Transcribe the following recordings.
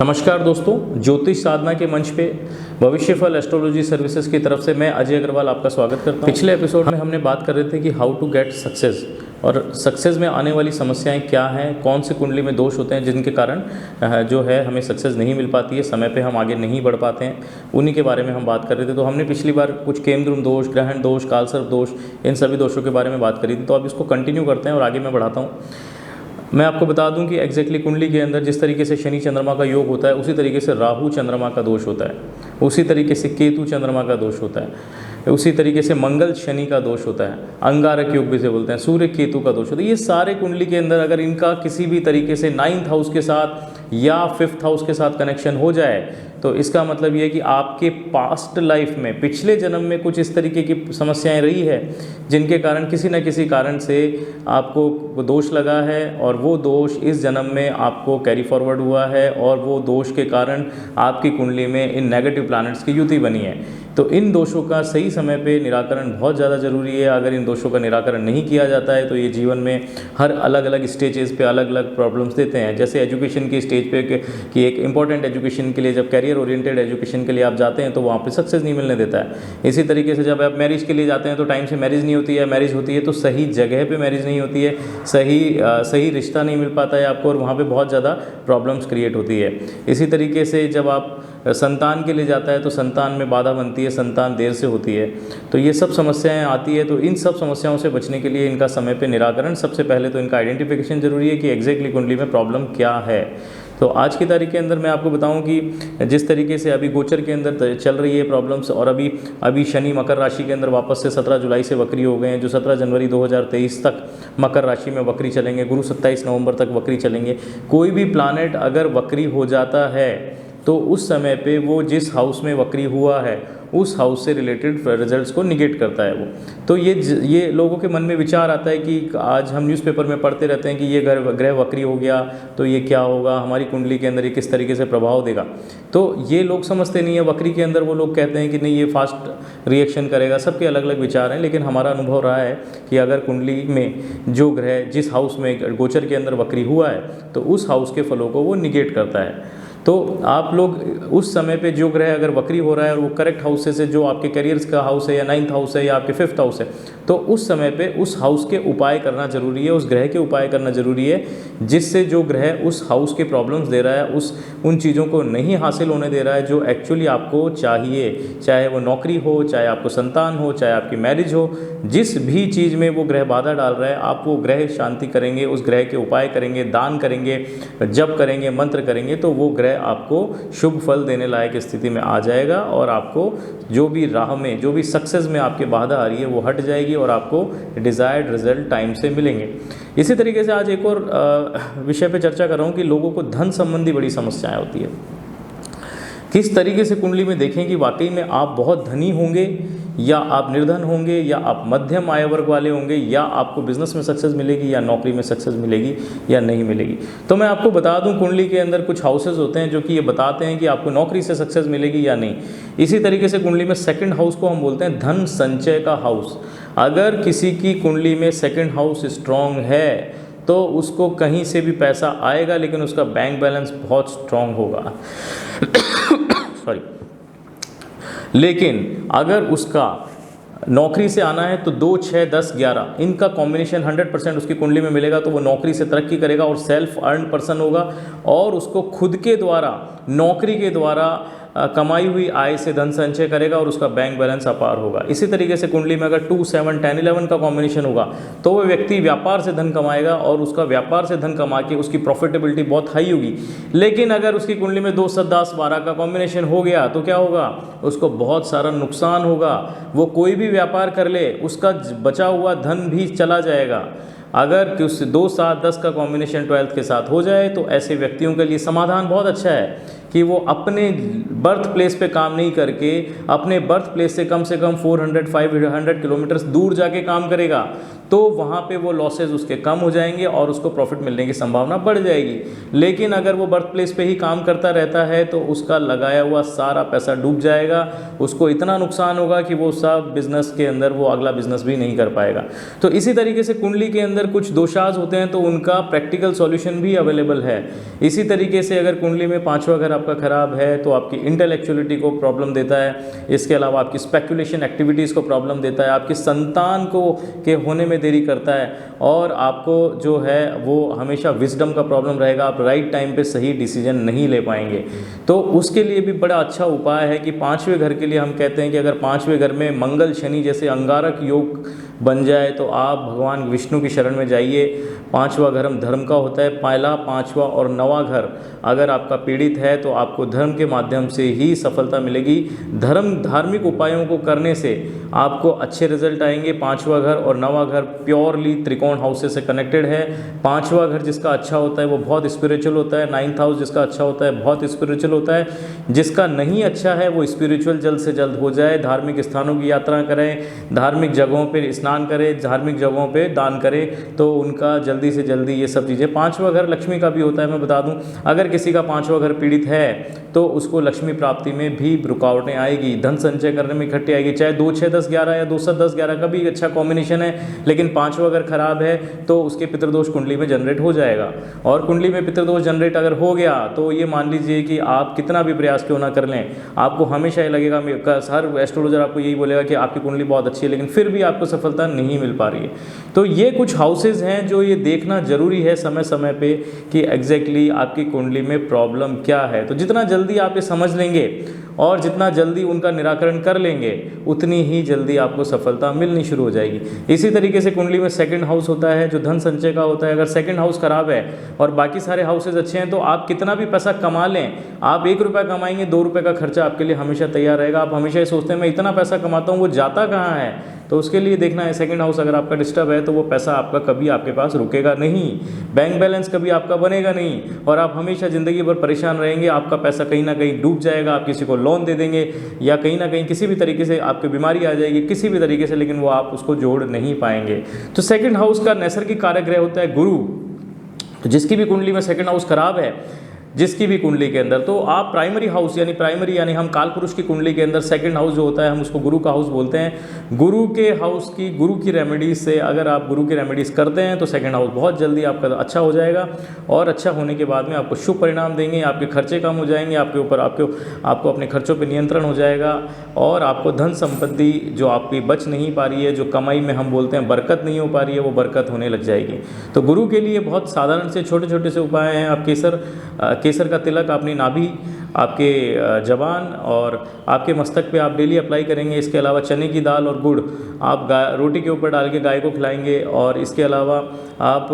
नमस्कार दोस्तों, ज्योतिष साधना के मंच पे भविष्य फल एस्ट्रोलॉजी सर्विसेज की तरफ से मैं अजय अग्रवाल आपका स्वागत करता हूँ। पिछले एपिसोड में हमने बात कर रहे थे कि हाउ टू गेट सक्सेस और सक्सेस में आने वाली समस्याएं क्या हैं, कौन से कुंडली में दोष होते हैं जिनके कारण जो है हमें सक्सेस नहीं मिल पाती है, समय पे हम आगे नहीं बढ़ पाते हैं, उन्हीं के बारे में हम बात कर रहे थे। तो हमने पिछली बार कुछ केंद्रुम दोष, ग्रहण दोष, कालसर्प दोष, इन सभी दोषों के बारे में बात करी थी। तो अब इसको कंटिन्यू करते हैं और आगे मैं बढ़ाता हूँ। मैं आपको बता दूं कि एग्जैक्टली कुंडली के अंदर जिस तरीके से शनि चंद्रमा का योग होता है, उसी तरीके से राहु चंद्रमा का दोष होता है, उसी तरीके से केतु चंद्रमा का दोष होता है, उसी तरीके से मंगल शनि का दोष होता है, अंगारक योग भी से बोलते हैं, सूर्य केतु का दोष होता है। ये सारे कुंडली के अंदर अगर इनका किसी भी तरीके से 9th हाउस के साथ या 5th हाउस के साथ कनेक्शन हो जाए तो इसका मतलब ये है कि आपके पास्ट लाइफ में, पिछले जन्म में कुछ इस तरीके की समस्याएं रही है जिनके कारण किसी न किसी कारण से आपको दोष लगा है और वो दोष इस जन्म में आपको कैरी फॉरवर्ड हुआ है और वो दोष के कारण आपकी कुंडली में इन नेगेटिव प्लैनेट्स की युति बनी है। तो इन दोषों का सही समय पे निराकरण बहुत ज़्यादा ज़रूरी है। अगर इन दोषों का निराकरण नहीं किया जाता है तो ये जीवन में हर अलग अलग स्टेजेस पे अलग अलग प्रॉब्लम्स देते हैं। जैसे एजुकेशन की स्टेज पे कि एक इंपॉर्टेंट एजुकेशन के लिए, जब कैरियर ओरिएंटेड एजुकेशन के लिए आप जाते हैं तो वहाँ पे सक्सेस नहीं मिलने देता है। इसी तरीके से जब आप मैरिज के लिए जाते हैं तो टाइम से मैरिज नहीं होती है, मैरिज होती है तो सही जगह पे मैरिज नहीं होती है, सही रिश्ता नहीं मिल पाता है आपको और वहाँ पे बहुत ज़्यादा प्रॉब्लम्स क्रिएट होती है। इसी तरीके से जब आप संतान के लिए जाता है तो संतान में बाधा बनती है, संतान देर से होती है, तो ये सब समस्याएं आती है। तो इन सब समस्याओं से बचने के लिए इनका समय पे निराकरण, सबसे पहले तो इनका आइडेंटिफिकेशन जरूरी है कि एग्जैक्टली कुंडली में प्रॉब्लम क्या है। तो आज की तारीख के अंदर मैं आपको बताऊं कि जिस तरीके से अभी गोचर के अंदर चल रही है प्रॉब्लम्स और अभी शनि मकर राशि के अंदर वापस से 17 जुलाई से वक्री हो गए हैं, जो 17 जनवरी 2023 तक मकर राशि में वक्री चलेंगे, गुरु 27 नवंबर तक वक्री चलेंगे। कोई भी प्लानेट अगर वक्री हो जाता है तो उस समय पे वो जिस हाउस में वक्री हुआ है उस हाउस से रिलेटेड रिजल्ट्स को निगेट करता है वो। तो ये लोगों के मन में विचार आता है कि आज हम न्यूज़पेपर में पढ़ते रहते हैं कि ये ग्रह वक्री हो गया तो ये क्या होगा, हमारी कुंडली के अंदर ये किस तरीके से प्रभाव देगा। तो ये लोग समझते नहीं है। वक्री के अंदर वो लोग कहते हैं कि नहीं, ये फास्ट रिएक्शन करेगा। सबके अलग अलग विचार हैं, लेकिन हमारा अनुभव रहा है कि अगर कुंडली में जो ग्रह जिस हाउस में गोचर के अंदर वक्री हुआ है तो उस हाउस के फलों को वो निगेट करता है। तो आप लोग उस समय पे जो ग्रह अगर वक्री हो रहा है और वो करेक्ट हाउस से जो आपके करियर्स का हाउस है या 9th हाउस है या आपके 5th हाउस है, तो उस समय पे उस हाउस के उपाय करना जरूरी है, उस ग्रह के उपाय करना जरूरी है जिससे जो ग्रह उस हाउस के प्रॉब्लम्स दे रहा है, उन चीज़ों को नहीं हासिल होने दे रहा है जो एक्चुअली आपको चाहिए। चाहे वो नौकरी हो, चाहे आपको संतान हो, चाहे आपकी मैरिज हो, जिस भी चीज़ में वो ग्रह बाधा डाल रहा है, आप वो ग्रह शांति करेंगे, उस ग्रह के उपाय करेंगे, दान करेंगे, जप करेंगे, मंत्र करेंगे, तो वो ग्रह आपको शुभ फल देने लायक स्थिति में आ जाएगा और आपको जो भी राह में, जो भी सक्सेस में आपके बाधा आ रही है वो हट जाएगी और आपको डिज़ायर्ड रिजल्ट टाइम से मिलेंगे। इसी तरीके से आज एक और विषय पे चर्चा कर रहा हूँ कि लोगों को धन संबंधी बड़ी समस्याएं होती है। किस तरीके से कुंडली में देखें कि वाकई में आप बहुत धनी होंगे या आप निर्धन होंगे या आप मध्यम आय वर्ग वाले होंगे या आपको बिजनेस में सक्सेस मिलेगी या नौकरी में सक्सेस मिलेगी या नहीं मिलेगी। तो मैं आपको बता दूं, कुंडली के अंदर कुछ हाउसेज होते हैं जो कि ये बताते हैं कि आपको नौकरी से सक्सेस मिलेगी या नहीं। इसी तरीके से कुंडली में 2nd हाउस को हम बोलते हैं धन संचय का हाउस। अगर किसी की कुंडली में 2nd हाउस स्ट्रॉन्ग है तो उसको कहीं से भी पैसा आएगा, लेकिन उसका बैंक बैलेंस बहुत स्ट्रॉन्ग होगा सॉरी। लेकिन अगर उसका नौकरी से आना है तो 2, 6, 10, 11 इनका कॉम्बिनेशन 100% उसकी कुंडली में मिलेगा तो वो नौकरी से तरक्की करेगा और सेल्फ अर्न पर्सन होगा और उसको खुद के द्वारा, नौकरी के द्वारा कमाई हुई आय से धन संचय करेगा और उसका बैंक बैलेंस अपार होगा। इसी तरीके से कुंडली में अगर 2, 7, 10, 11 का कॉम्बिनेशन होगा तो वो व्यक्ति व्यापार से धन कमाएगा और उसका व्यापार से धन कमा के उसकी प्रॉफिटेबिलिटी बहुत हाई होगी। लेकिन अगर उसकी कुंडली में 2, 7, 10, 12 का कॉम्बिनेशन हो गया तो क्या होगा, उसको बहुत सारा नुकसान होगा। वो कोई भी व्यापार कर ले, उसका बचा हुआ धन भी चला जाएगा। अगर उस 2, 7, 10 का कॉम्बिनेशन 12th के साथ हो जाए तो ऐसे व्यक्तियों के लिए समाधान बहुत अच्छा है कि वो अपने बर्थ प्लेस पे काम नहीं करके अपने बर्थ प्लेस से कम 400-500 किलोमीटर दूर जाके काम करेगा, तो वहाँ पे वो लॉसेस उसके कम हो जाएंगे और उसको प्रॉफिट मिलने की संभावना बढ़ जाएगी। लेकिन अगर वो बर्थ प्लेस पे ही काम करता रहता है तो उसका लगाया हुआ सारा पैसा डूब जाएगा, उसको इतना नुकसान होगा कि वो सब बिजनेस के अंदर वो अगला बिजनेस भी नहीं कर पाएगा। तो इसी तरीके से कुंडली के अंदर कुछ दोषाज होते हैं तो उनका प्रैक्टिकल सॉल्यूशन भी अवेलेबल है। इसी तरीके से अगर कुंडली में 5वां घर आपका खराब है तो आपकी इंटेलेक्चुअलिटी को प्रॉब्लम देता है, इसके अलावा आपकी स्पेकुलेशन एक्टिविटीज़ को प्रॉब्लम देता है, आपकी संतान को के होने में देरी करता है, और आपको जो है वो हमेशा विजडम का प्रॉब्लम रहेगा, आप राइट टाइम पे सही डिसीजन नहीं ले पाएंगे। तो उसके लिए भी बड़ा अच्छा उपाय है कि 5वें घर के लिए हम कहते हैं कि अगर 5वें घर में मंगल शनि जैसे अंगारक योग बन जाए तो आप भगवान विष्णु की शरण में जाइए। 5वां घर धर्म का होता है, पहला, 5वां और 9वां घर अगर आपका पीड़ित है तो आपको धर्म के माध्यम से ही सफलता मिलेगी। धार्मिक उपायों को करने से आपको अच्छे रिजल्ट आएंगे। 5वां घर और 9वां घर प्योरली त्रिकोण हाउसेस से कनेक्टेड है। 5वां घर जिसका अच्छा होता है वो बहुत स्पिरिचुअल होता है, 9th हाउस जिसका अच्छा होता है बहुत स्पिरिचुअल होता है, जिसका नहीं अच्छा है वो स्पिरिचुअल जल्द से जल्द हो जाए। धार्मिक स्थानों की यात्रा करें, धार्मिक जगहों पर स्नान करें, धार्मिक जगहों पर दान करें, तो उनका जल्दी से जल्दी ये सब चीज़ें। 5वां घर लक्ष्मी का भी होता है। मैं बता दूं, अगर किसी का 5वां घर पीड़ित है तो उसको लक्ष्मी प्राप्ति में भी रुकावटें आएगी, धन संचय करने में इकट्ठी आएगी। चाहे 2 6 10 11 या 2 7 10 11 का भी अच्छा कॉम्बिनेशन है, लेकिन 5वां घर खराब है तो उसके पितृदोष कुंडली में जनरेट हो जाएगा। और कुंडली में पितृदोष जनरेट अगर हो गया तो ये मान लीजिए कि आप कितना भी प्रयास क्यों ना कर लें, आपको हमेशा ये लगेगा, हर एस्ट्रोलॉजर आपको यही बोलेगा कि आपकी कुंडली बहुत अच्छी है, लेकिन फिर भी आपको सफलता नहीं मिल पा रही है। तो ये कुछ हाउसेज हैं जो ये देखना जरूरी है समय समय पे कि एग्जैक्टली आपकी कुंडली में प्रॉब्लम क्या है। तो जितना जल्दी आप ये समझ लेंगे और जितना जल्दी उनका निराकरण कर लेंगे उतनी ही जल्दी आपको सफलता मिलनी शुरू हो जाएगी। इसी तरीके से कुंडली में 2nd हाउस होता है जो धन संचय का होता है। अगर 2nd हाउस खराब है और बाकी सारे हाउसेज अच्छे हैं तो आप कितना भी पैसा कमा लें, आप 1 रुपया कमाएंगे 2 रुपये का खर्चा आपके लिए हमेशा तैयार रहेगा। आप हमेशा ये सोचते हैं मैं इतना पैसा कमाता हूँ वो जाता कहाँ है, तो उसके लिए देखना है 2nd हाउस अगर आपका डिस्टर्ब है तो वो पैसा आपका कभी आपके पास रुकेगा नहीं, बैंक बैलेंस कभी आपका बनेगा नहीं और आप हमेशा ज़िंदगी भर परेशान रहेंगे। आपका पैसा कहीं ना कहीं डूब जाएगा, आप किसी को लोन दे देंगे या कहीं ना कहीं किसी भी तरीके से आपकी बीमारी आ जाएगी किसी भी तरीके से, लेकिन वो आप उसको जोड़ नहीं पाएंगे। तो 2nd हाउस का नैसर्गिक कारक ग्रह होता है गुरु। तो जिसकी भी कुंडली में 2nd हाउस खराब है, जिसकी भी कुंडली के अंदर, तो आप प्राइमरी हाउस यानी हम काल पुरुष की कुंडली के अंदर 2nd हाउस जो होता है हम उसको गुरु का हाउस बोलते हैं। गुरु के हाउस की गुरु की रेमेडीज से अगर आप गुरु की रेमेडीज करते हैं तो 2nd हाउस बहुत जल्दी आपका अच्छा हो जाएगा और अच्छा होने के बाद में आपको शुभ परिणाम देंगे। आपके खर्चे कम हो जाएंगे, आपके ऊपर आपको अपने खर्चों पर नियंत्रण हो जाएगा और आपको धन संपत्ति जो आपकी बच नहीं पा रही है, जो कमाई में हम बोलते हैं बरकत नहीं हो पा रही है, वो बरकत होने लग जाएगी। तो गुरु के लिए बहुत साधारण से छोटे छोटे से उपाय हैं। आप केसर का तिलक अपनी नाभि, आपके जबान और आपके मस्तक पे आप डेली अप्लाई करेंगे। इसके अलावा चने की दाल और गुड़ आप रोटी के ऊपर डाल के गाय को खिलाएंगे। और इसके अलावा आप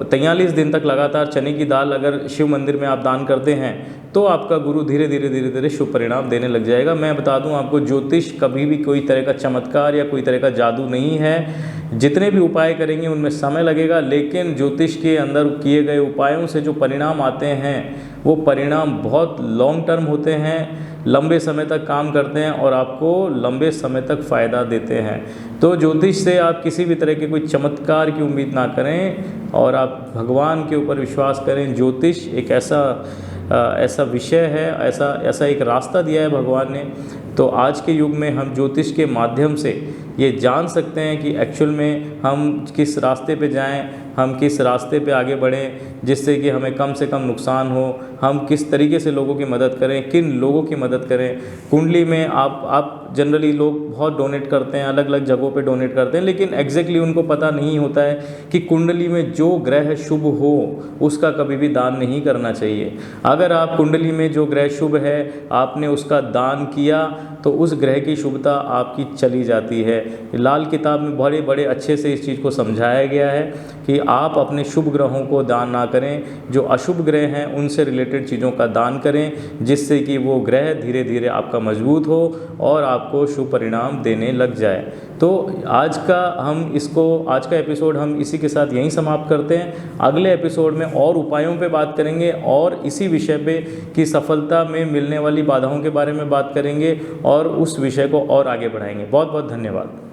43 दिन तक लगातार चने की दाल अगर शिव मंदिर में आप दान करते हैं तो आपका गुरु धीरे धीरे शुभ परिणाम देने लग जाएगा। मैं बता दूं आपको, ज्योतिष कभी भी कोई तरह का चमत्कार या कोई तरह का जादू नहीं है। जितने भी उपाय करेंगे उनमें समय लगेगा, लेकिन ज्योतिष के अंदर किए गए उपायों से जो परिणाम आते हैं वो परिणाम बहुत लॉन्ग टर्म होते हैं, लंबे समय तक काम करते हैं और आपको लंबे समय तक फ़ायदा देते हैं। तो ज्योतिष से आप किसी भी तरह के कोई चमत्कार की उम्मीद ना करें और आप भगवान के ऊपर विश्वास करें। ज्योतिष एक ऐसा विषय है, ऐसा एक रास्ता दिया है भगवान ने। तो आज के युग में हम ज्योतिष के माध्यम से ये जान सकते हैं कि एक्चुअल में हम किस रास्ते पे जाएं, हम किस रास्ते पे आगे बढ़ें जिससे कि हमें कम से कम नुकसान हो, हम किस तरीके से लोगों की मदद करें, किन लोगों की मदद करें। कुंडली में आप जनरली लोग बहुत डोनेट करते हैं, अलग अलग जगहों पे डोनेट करते हैं, लेकिन एग्जैक्टली उनको पता नहीं होता है कि कुंडली में जो ग्रह शुभ हो उसका कभी भी दान नहीं करना चाहिए। अगर आप कुंडली में जो ग्रह शुभ है आपने उसका दान किया तो उस ग्रह की शुभता आपकी चली जाती है। लाल किताब में बड़े बड़े अच्छे से इस चीज़ को समझाया गया है कि आप अपने शुभ ग्रहों को दान ना करें, जो अशुभ ग्रह हैं उनसे रिलेटेड चीज़ों का दान करें, जिससे कि वो ग्रह धीरे धीरे आपका मजबूत हो और आपको शुभ परिणाम देने लग जाए। तो आज का एपिसोड हम इसी के साथ यहीं समाप्त करते हैं। अगले एपिसोड में और उपायों पे बात करेंगे और इसी विषय पे कि सफलता में मिलने वाली बाधाओं के बारे में बात करेंगे और उस विषय को और आगे बढ़ाएंगे। बहुत बहुत धन्यवाद।